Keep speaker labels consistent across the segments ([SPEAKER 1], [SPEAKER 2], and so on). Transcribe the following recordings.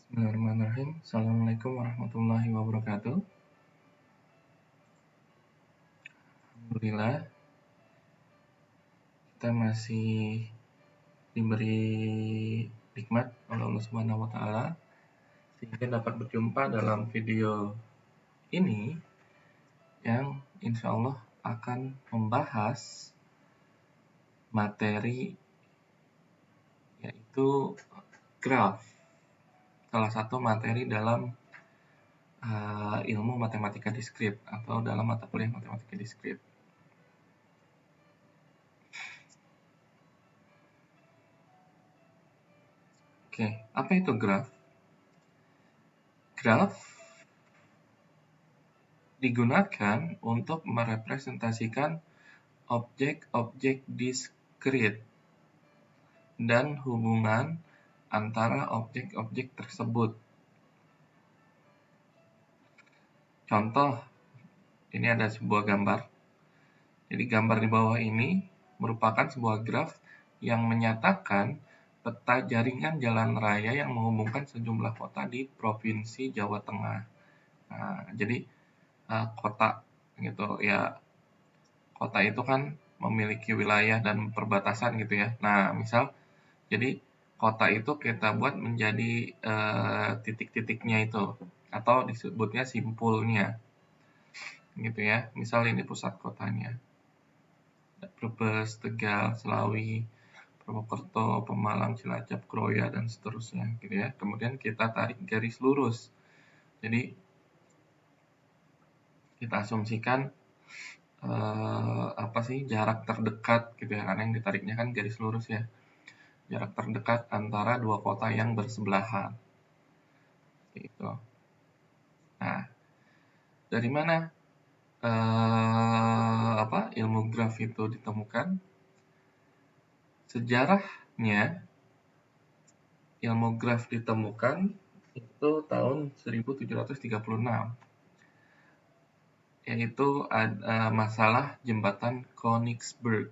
[SPEAKER 1] Bismillahirrahmanirrahim. Assalamualaikum warahmatullahi wabarakatuh. Alhamdulillah, kita masih diberi nikmat oleh Allah Subhanahu wa Ta'ala sehingga dapat berjumpa dalam video ini yang insya Allah akan membahas materi yaitu graf, salah satu materi dalam ilmu matematika diskrit atau dalam mata kuliah matematika diskrit. Oke, apa itu graf? Graf digunakan untuk merepresentasikan objek-objek diskrit dan hubungan antara objek-objek tersebut. Contoh, ini ada sebuah gambar. Jadi gambar di bawah ini merupakan sebuah graf yang menyatakan peta jaringan jalan raya yang menghubungkan sejumlah kota di Provinsi Jawa Tengah. Nah, jadi kota gitu ya. Kota itu kan memiliki wilayah dan perbatasan gitu ya. Nah, misal jadi kota itu kita buat menjadi titik-titiknya itu atau disebutnya simpulnya. Gitu ya. Misal ini pusat kotanya. Brebes, Tegal, Selawi, Purwokerto, Pemalang, Cilacap, Kroya dan seterusnya gitu ya. Kemudian kita tarik garis lurus. Jadi kita asumsikan jarak terdekat gitu ya, karena yang ditariknya kan garis lurus ya, jarak terdekat antara dua kota yang bersebelahan gitu. Nah, dari mana ilmu graf itu ditemukan? Sejarahnya ilmu graf ditemukan itu tahun 1736, yaitu masalah jembatan Königsberg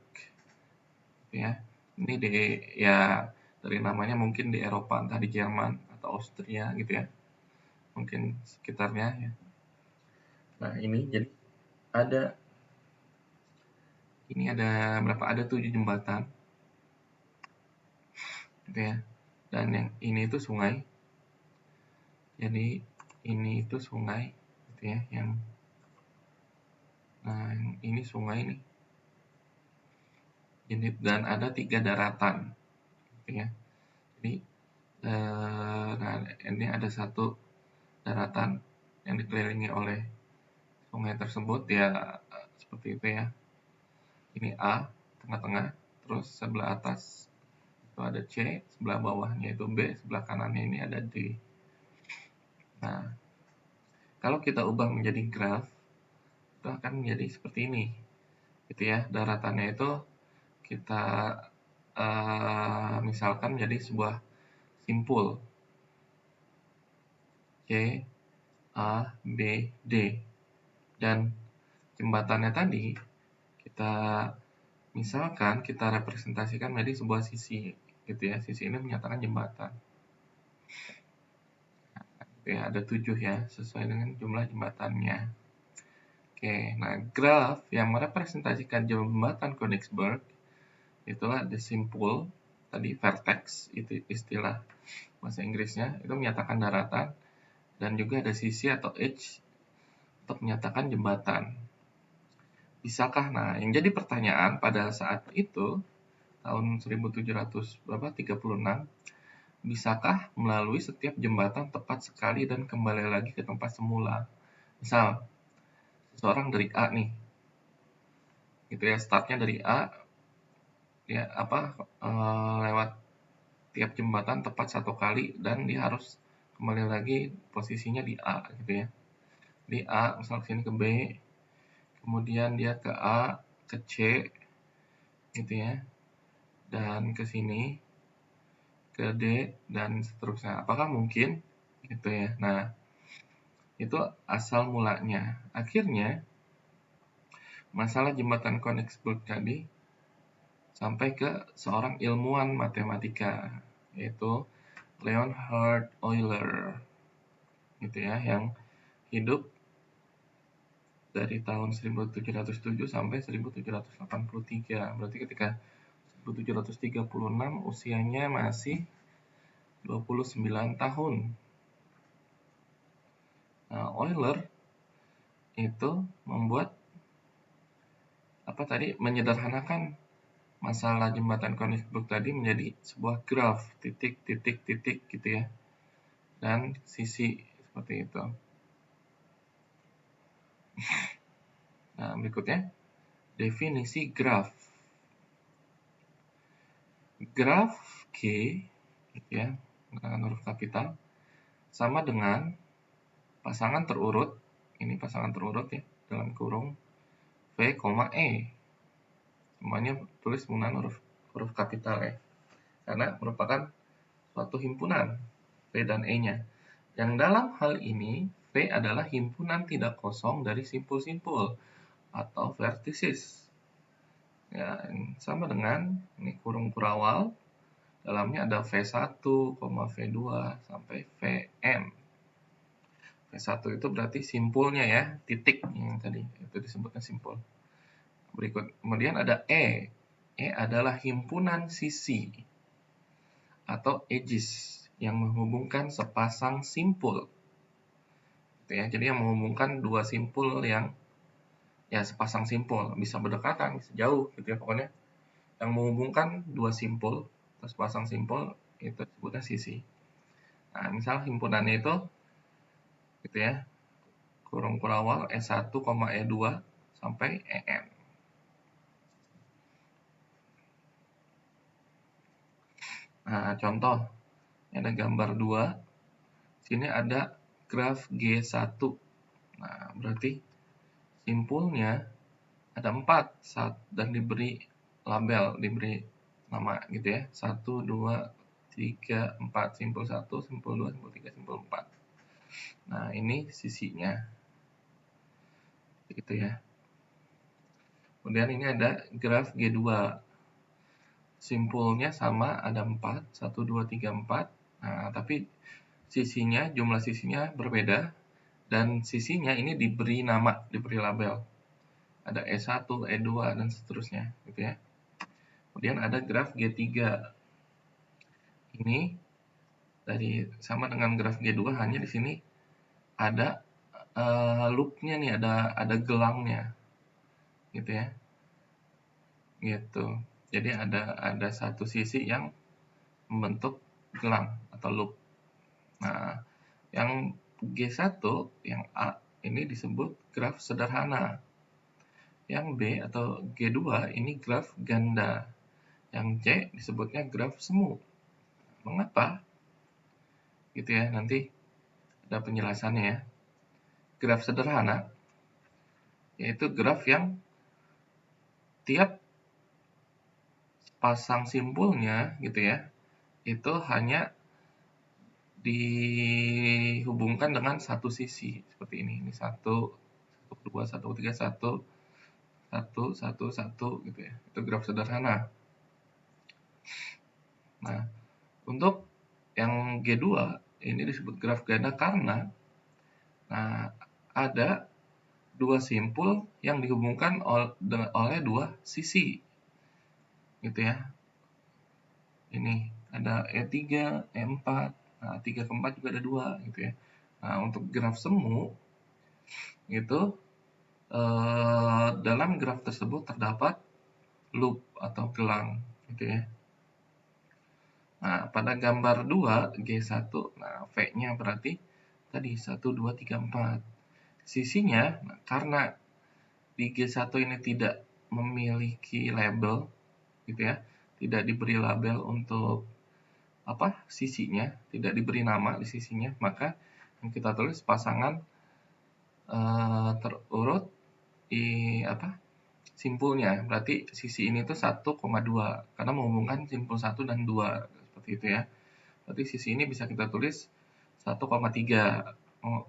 [SPEAKER 1] ya. Ini dari namanya mungkin di Eropa, entah di Jerman atau Austria gitu ya, mungkin sekitarnya ya. Nah, ini jadi ada berapa? Ada 7 jembatan gitu ya. Dan yang ini itu sungai. Jadi ini itu sungai gitu ya, yang ini sungai nih. Dan ada 3 daratan gitu ya. Jadi ini ada satu daratan yang dikelilingi oleh sungai tersebut ya, seperti itu ya. Ini A, tengah-tengah, terus sebelah atas itu ada C, sebelah bawahnya itu B, sebelah kanannya ini ada D. Nah, kalau kita ubah menjadi graf, itu akan menjadi seperti ini gitu ya. Daratannya itu kita misalkan menjadi sebuah simpul C, A, B, D. Dan jembatannya tadi kita representasikan menjadi sebuah sisi gitu ya. Sisi ini menyatakan jembatan. Ya, ada 7 ya, sesuai dengan jumlah jembatannya. Oke, nah graf yang merepresentasikan jembatan Königsberg itulah the simpul, tadi vertex, itu istilah bahasa Inggrisnya, itu menyatakan daratan, dan juga ada sisi atau edge untuk menyatakan jembatan. Bisakah? Nah, yang jadi pertanyaan pada saat itu, tahun 1736, bisakah melalui setiap jembatan tepat sekali dan kembali lagi ke tempat semula? Misal, seseorang dari A nih, gitu ya, startnya dari A, ya lewat tiap jembatan tepat 1 kali dan dia harus kembali lagi posisinya di A gitu ya. Di A, misal sini ke B, kemudian dia ke A, ke C, gitu ya, dan ke sini ke D dan seterusnya. Apakah mungkin? Gitu ya. Nah, itu asal mulanya. Akhirnya masalah jembatan Königsberg tadi sampai ke seorang ilmuwan matematika, yaitu Leonhard Euler, gitu ya, yang hidup dari tahun 1707 sampai 1783. Berarti ketika 1736 usianya masih 29 tahun. Nah, Euler itu membuat menyederhanakan masalah jembatan Königsberg tadi menjadi sebuah graf titik titik titik gitu ya, dan sisi seperti itu. Nah, berikutnya definisi graf. Graf G, gitu ya, dengan huruf kapital, sama dengan pasangan terurut, ini pasangan terurut ya, dalam kurung V, E. Semuanya tulis menggunakan huruf kapital ya, karena merupakan suatu himpunan V dan E-nya. Yang dalam hal ini, V adalah himpunan tidak kosong dari simpul-simpul atau vertices. Ya, sama dengan ini kurung kurawal, dalamnya ada V1, V2 sampai Vn. V1 itu berarti simpulnya ya, titik yang tadi itu disebutnya simpul. Kemudian ada E. E adalah himpunan sisi atau edges yang menghubungkan sepasang simpul. Ya, jadi yang menghubungkan dua simpul yang ya sepasang simpul, bisa berdekatan, bisa jauh gitu ya pokoknya. Yang menghubungkan dua simpul atau sepasang simpul itu disebutnya sisi. Nah, misal himpunannya itu gitu ya, kurung kurawal E1, E2 sampai En. Nah, contoh, ada gambar 2. Sini ada graf G1. Nah, berarti simpulnya ada 4 dan diberi label, diberi nama gitu ya. 1, 2, 3, 4. Simpul 1, simpul 2, simpul 3, simpul 4. Nah, ini sisinya. Gitu ya. Kemudian ini ada graf G2. Simpulnya sama, ada 4. 1, 2, 3, 4. Nah, tapi jumlah sisinya berbeda. Dan sisinya ini diberi nama, diberi label. Ada E1, E2, dan seterusnya. Gitu ya. Kemudian ada graf G3. Ini sama dengan graf G2, hanya di sini ada loopnya nih, ada gelangnya. Gitu ya. Gitu. Jadi ada satu sisi yang membentuk gelang atau loop. Nah, yang G1 yang A ini disebut graf sederhana. Yang B atau G2 ini graf ganda. Yang C disebutnya graf semu. Mengapa? Gitu ya, nanti ada penjelasannya ya. Graf sederhana yaitu graf yang tiap pasang simpulnya gitu ya, itu hanya dihubungkan dengan satu sisi seperti ini. Ini 1, 2, 1, 3, 1, 1, 1, 1 gitu ya. Itu graf sederhana. Nah, untuk yang G2 ini disebut graf ganda karena ada dua simpul yang dihubungkan oleh dua sisi. Gitu ya. Ini ada E3, E4. Nah, 3 ke 4 juga ada 2 gitu ya. Nah, untuk graf semu itu dalam graf tersebut terdapat loop atau gelang gitu ya. Nah, pada gambar 2 G1, nah V-nya berarti tadi 1, 2, 3, 4. Sisinya, karena di G1 ini tidak memiliki label gitu ya, tidak diberi label untuk sisinya, tidak diberi nama di sisinya, maka yang kita tulis pasangan terurut di simpulnya. Berarti sisi ini tuh 1,2 karena menghubungkan simpul 1 dan 2 seperti itu ya. Berarti sisi ini bisa kita tulis 1,3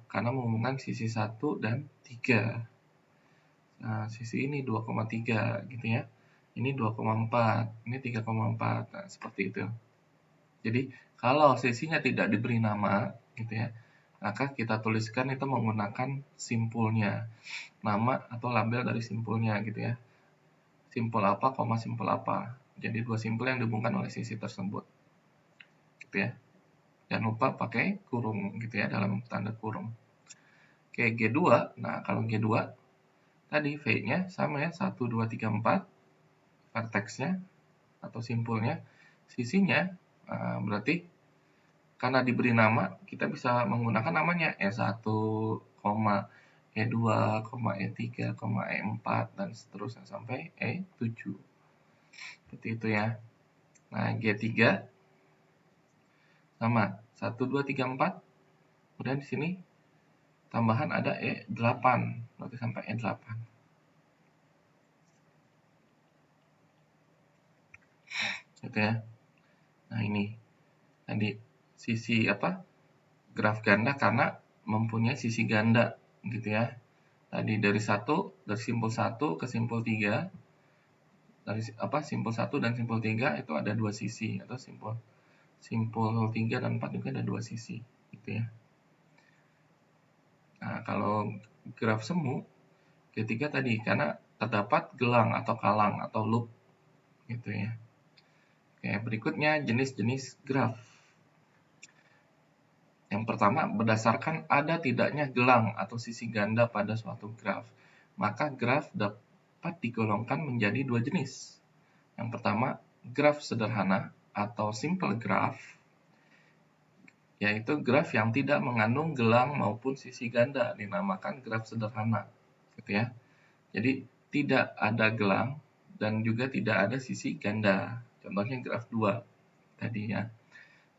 [SPEAKER 1] karena menghubungkan sisi 1 dan 3. Nah, sisi ini 2,3 gitu ya. Ini 2,4, ini 3,4. Nah, seperti itu. Jadi kalau sisinya tidak diberi nama gitu ya, maka kita tuliskan itu menggunakan simpulnya, nama atau label dari simpulnya gitu ya. Simpul apa, koma simpul apa. Jadi dua simpul yang dihubungkan oleh sisi tersebut. Gitu ya. Jangan lupa pakai kurung gitu ya, dalam tanda kurung. Oke, G2. Nah, kalau G2 tadi V-nya sama ya, 1 2 3 4 vertexnya atau simpulnya. Sisinya berarti karena diberi nama, kita bisa menggunakan namanya E1, E2, E3, E4, dan seterusnya sampai E7. Seperti itu ya. Nah, G3 sama 1, 2, 3, 4. Kemudian di sini tambahan ada E8, berarti sampai E8. Gitu ya. Nah, ini tadi sisi apa? Graf ganda karena mempunyai sisi ganda gitu ya. Tadi dari simpul 1 ke simpul 3, dari simpul 1 dan simpul 3 itu ada dua sisi, atau simpul 3 dan 4 juga ada dua sisi gitu ya. Nah, kalau graf semu ketiga tadi karena terdapat gelang atau kalang atau loop gitu ya. Oke, berikutnya jenis-jenis graf. Yang pertama, berdasarkan ada tidaknya gelang atau sisi ganda pada suatu graf, maka graf dapat digolongkan menjadi dua jenis. Yang pertama, graf sederhana atau simple graph, yaitu graf yang tidak mengandung gelang maupun sisi ganda, dinamakan graf sederhana. Gitu ya. Jadi, tidak ada gelang dan juga tidak ada sisi ganda. Contohnya graf 2 tadi ya.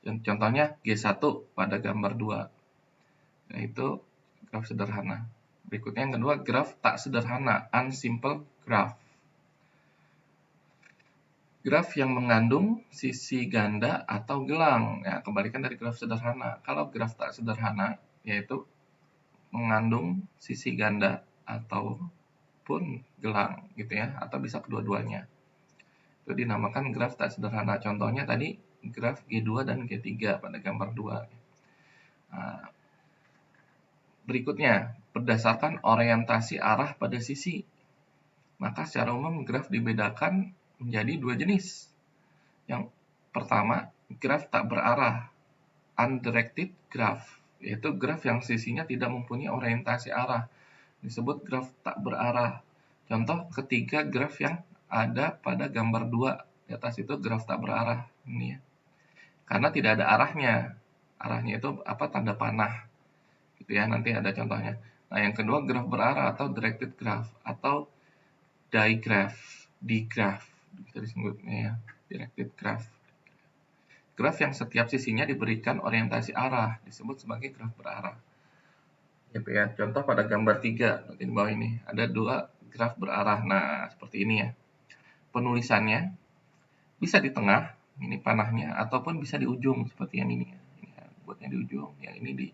[SPEAKER 1] Contohnya G1 pada gambar 2, yaitu graf sederhana. Berikutnya yang kedua, graf tak sederhana, unsimple graph. Graf yang mengandung sisi ganda atau gelang. Ya, kebalikan dari graf sederhana. Kalau graf tak sederhana, yaitu mengandung sisi ganda ataupun gelang gitu ya, atau bisa kedua-duanya. Itu dinamakan graf tak sederhana. Contohnya tadi graf G2 dan G3 pada gambar 2. Nah, berikutnya, berdasarkan orientasi arah pada sisi. Maka secara umum graf dibedakan menjadi dua jenis. Yang pertama, graf tak berarah, undirected graph, yaitu graf yang sisinya tidak mempunyai orientasi arah, disebut graf tak berarah. Contoh ketiga graf yang ada pada gambar 2 di atas itu graf tak berarah ini ya. Karena tidak ada arahnya. Arahnya itu tanda panah. Gitu ya, nanti ada contohnya. Nah, yang kedua graf berarah atau directed graph atau digraph, digraph bisa disebutnya ya, directed graph. Graf yang setiap sisinya diberikan orientasi arah disebut sebagai graf berarah. Gitu ya. Contoh pada gambar 3 di bawah ini ada dua graf berarah. Nah, seperti ini ya. Penulisannya bisa di tengah, ini panahnya, ataupun bisa di ujung seperti yang ini ya. Ini ya, buatnya di ujung, yang ini di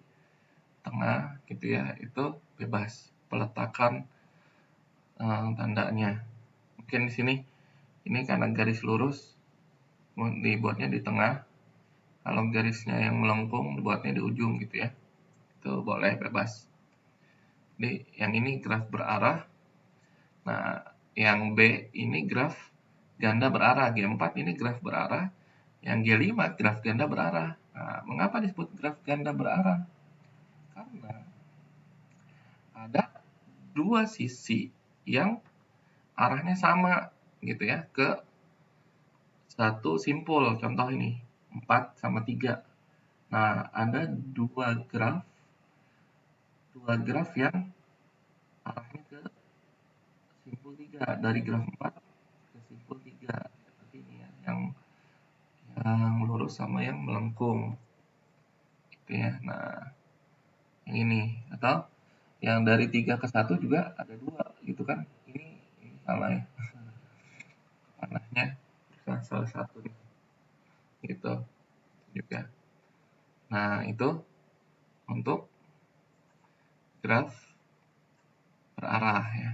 [SPEAKER 1] tengah gitu ya. Itu bebas peletakan tandanya. Mungkin di sini ini karena garis lurus dibuatnya di tengah. Kalau garisnya yang melengkung dibuatnya di ujung gitu ya. Itu boleh bebas. Jadi yang ini graf berarah. Nah, yang B ini graf ganda berarah. G4 ini graf berarah. Yang G5 graf ganda berarah. Nah, mengapa disebut graf ganda berarah? Karena ada dua sisi yang arahnya sama gitu ya ke satu simpul. Contoh ini 4 sama 3. Nah, ada dua graf yang arahnya ke simpul 3, dari graf 4 ke simpul 3. Seperti ini ya, yang lurus sama yang melengkung. Gitu ya. Nah, yang ini atau yang dari 3 ke 1 juga ada 2 gitu kan. Ini salah ya. Panahnya salah satu nih. Gitu juga. Nah, itu untuk graf berarah ya.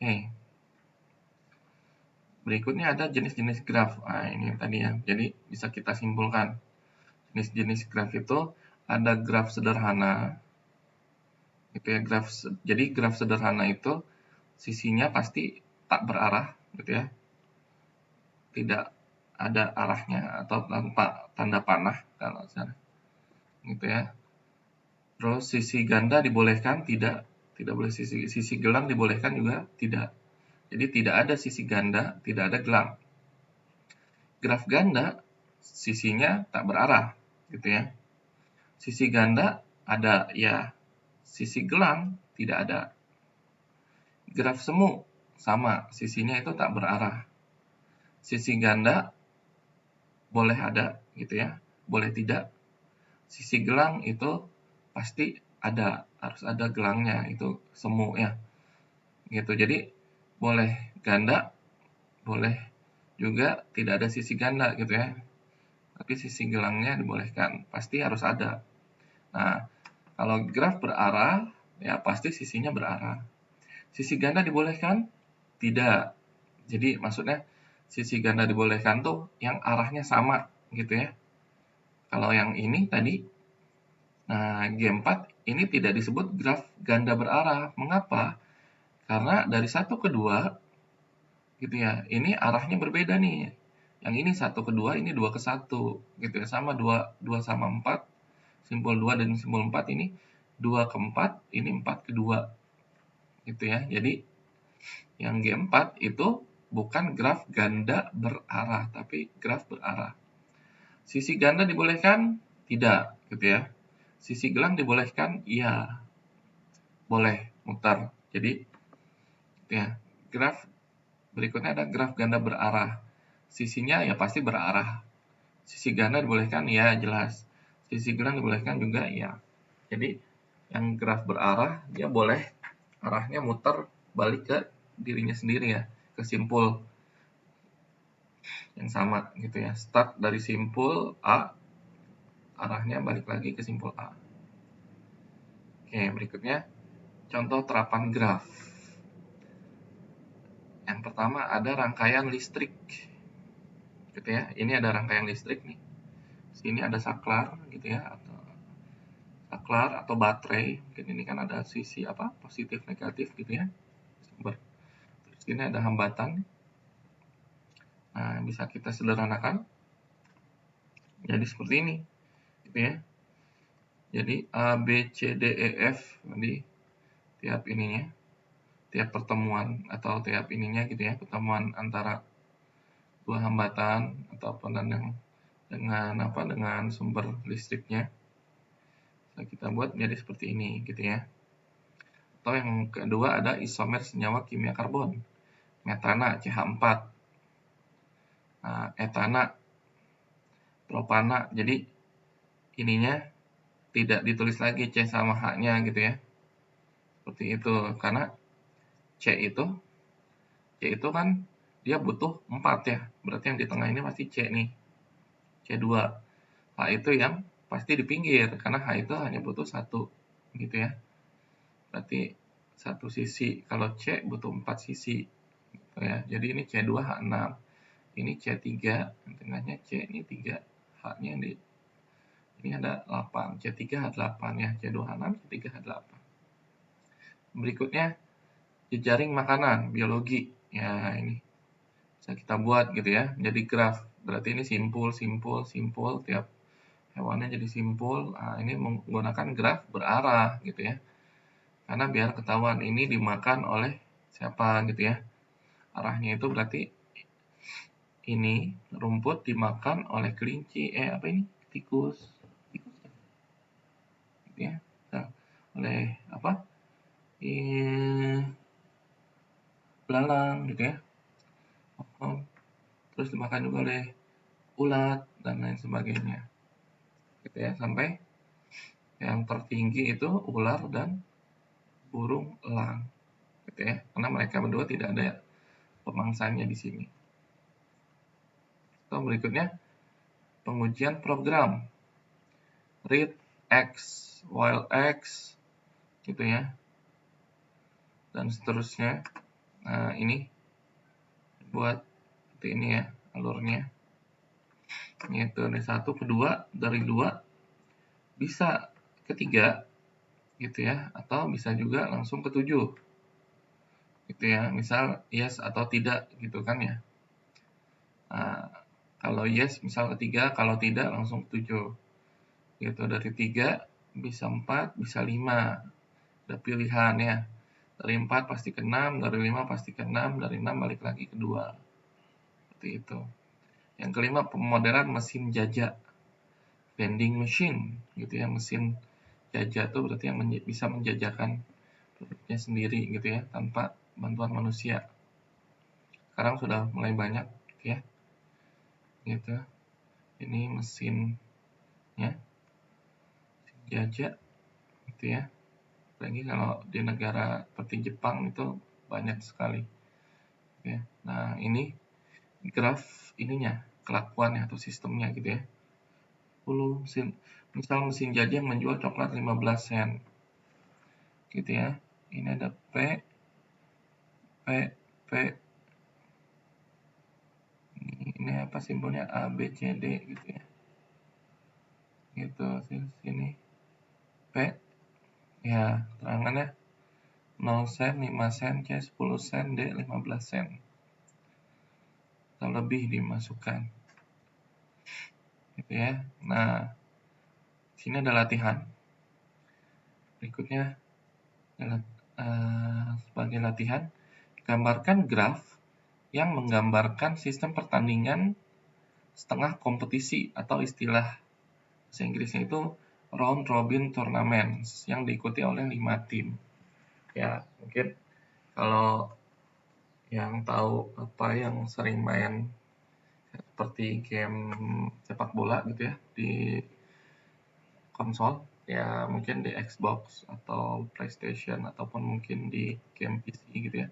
[SPEAKER 1] Oke. Berikutnya ada jenis-jenis graf. Nah, ini tadi ya. Jadi bisa kita simpulkan. Jenis-jenis graf itu ada graf sederhana. Gitu ya, jadi graf sederhana itu sisinya pasti tak berarah, gitu ya. Tidak ada arahnya atau tanpa tanda panah kalau sana. Gitu ya. Terus sisi ganda dibolehkan, tidak boleh sisi gelang dibolehkan juga tidak. Jadi tidak ada sisi ganda, tidak ada gelang. Graf ganda sisinya tak berarah, gitu ya. Sisi ganda ada ya, sisi gelang tidak ada. Graf semu sama, sisinya itu tak berarah. Sisi ganda boleh ada, gitu ya, boleh tidak. Sisi gelang itu pasti ada, harus ada gelangnya, itu semu ya. Gitu. Jadi boleh ganda, boleh juga tidak ada sisi ganda gitu ya. Tapi sisi gelangnya dibolehkan, pasti harus ada. Nah, kalau graf berarah, ya pasti sisinya berarah. Sisi ganda dibolehkan? Tidak. Jadi maksudnya sisi ganda dibolehkan tuh yang arahnya sama gitu ya. Kalau yang ini tadi, nah G4 ini tidak disebut graf ganda berarah. Mengapa? Karena dari 1 ke 2 gitu ya, ini arahnya berbeda nih. Yang ini 1 ke 2, ini 2 ke 1 gitu ya. Sama 2 sama 4, simpul 2 dan simpul 4 ini 2 ke 4, ini 4 ke 2 gitu ya. Jadi yang G4 itu bukan graf ganda berarah, tapi graf berarah. Sisi ganda dibolehkan? Tidak gitu ya. Sisi gelang dibolehkan? Iya. Boleh mutar. Jadi ya, graf berikutnya ada graf ganda berarah. Sisinya ya pasti berarah. Sisi ganda dibolehkan? Ya, jelas. Sisi gelang dibolehkan juga? Ya. Jadi yang graf berarah dia boleh arahnya muter balik ke dirinya sendiri ya, ke simpul yang sama gitu ya. Start dari simpul A, arahnya balik lagi ke simpul A. Oke, berikutnya contoh terapan graf. Yang pertama ada rangkaian listrik. Gitu ya. Ini ada rangkaian listrik nih. Sini ada saklar gitu ya, atau saklar atau baterai. Mungkin ini kan ada sisi apa? Positif negatif gitu ya. Sumber. Terus ini ada hambatan. Nah, bisa kita sederhanakan. Jadi seperti ini. Gitu ya. Jadi A, B, C, D, E, F di tiap ininya, tiap pertemuan atau tiap ininya gitu ya, pertemuan antara dua hambatan ataupun dengan sumber listriknya. Nah, kita buat menjadi seperti ini gitu ya. Atau yang kedua ada isomer senyawa kimia karbon, metana CH4, nah, etana, propana. Jadi ininya tidak ditulis lagi C sama H-nya gitu ya. Seperti itu, karena C itu kan dia butuh 4 ya. Berarti yang di tengah ini pasti C nih. C2. H itu yang pasti di pinggir, karena H itu hanya butuh 1 gitu ya. Berarti satu sisi, kalau C butuh 4 sisi gitu ya. Jadi ini C2H6. Ini C3, yang tengahnya C ini 3. H-nya ini ada 8. C3H8 ya. C2H6, C3H8. Berikutnya jejaring makanan biologi. Ya, ini bisa kita buat gitu ya, jadi graf. Berarti ini simpul tiap hewannya jadi simpul. Nah, ini menggunakan graf berarah gitu ya. Karena biar ketahuan ini dimakan oleh siapa gitu ya. Arahnya itu berarti ini rumput dimakan oleh kelinci, tikus. Gitu ya. Nah, oleh apa? Belalang gitu ya. Terus dimakan juga oleh ulat dan lain sebagainya. Gitu ya, sampai yang tertinggi itu ular dan burung elang. Gitu ya. Karena mereka berdua tidak ada pemangsanya di sini. So, berikutnya pengujian program. Read X, while X gitu ya. Dan seterusnya Nah, ini buat seperti ini ya alurnya. Itu dari 1 ke 2, dari 2 bisa ke 3 gitu ya, atau bisa juga langsung ke 7 gitu ya. Misal yes atau tidak gitu kan ya. Nah, kalau yes misal ke 3, kalau tidak langsung ke 7 gitu. Dari 3 bisa 4, bisa 5, ada pilihan ya. Dari 4 pasti ke 6, dari 5 pasti ke 6, dari 6 balik lagi ke 2 seperti itu. Yang kelima, pemodelan mesin jajak, vending machine gitu ya. Mesin jajak itu berarti yang bisa menjajakan produknya sendiri gitu ya, tanpa bantuan manusia. Sekarang sudah mulai banyak ya gitu. Ini mesin ya, mesin jajak gitu ya. Apalagi kalau di negara seperti Jepang itu banyak sekali ya. Nah, ini graf ininya, kelakuannya atau sistemnya gitu ya. 10 mesin, misal mesin jajak menjual coklat 15 sen gitu ya. Ini ada P, P, ini apa simbolnya, A, B, C, D gitu ya. Gitu sini P ya, terangannya 0 sen, 5 sen, C 10 sen, D 15 sen. Atau lebih dimasukkan. Gitu ya. Nah, sini ada latihan. Berikutnya sebagai latihan, gambarkan graf yang menggambarkan sistem pertandingan setengah kompetisi atau istilah bahasa Inggrisnya itu round robin tournaments yang diikuti oleh 5 tim. Ya, mungkin kalau yang tahu apa yang sering main seperti game sepak bola gitu ya di konsol, ya mungkin di Xbox atau PlayStation ataupun mungkin di game PC gitu ya.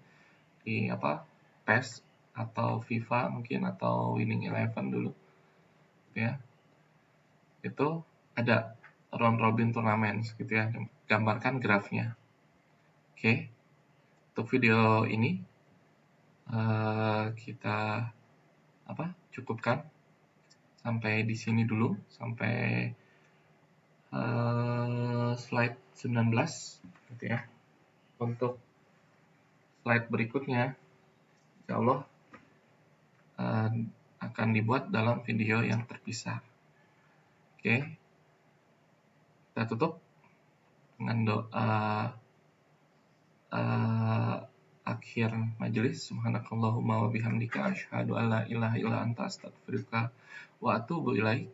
[SPEAKER 1] Di apa? PES atau FIFA mungkin atau Winning Eleven dulu gitu ya. Itu ada round robin tournaments gitu ya, gambarkan grafnya. Oke. Untuk video ini kita cukupkan sampai di sini dulu, sampai slide 19 gitu ya. Untuk slide berikutnya insya Allah akan dibuat dalam video yang terpisah. Oke, kita tutup dengan doa akhir majelis. Subhanakallahumma wa bihamdika asyhadu an la ilaha illa anta astaghfiruka wa atubu ilaik.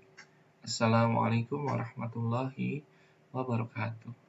[SPEAKER 1] Assalamualaikum warahmatullahi wabarakatuh.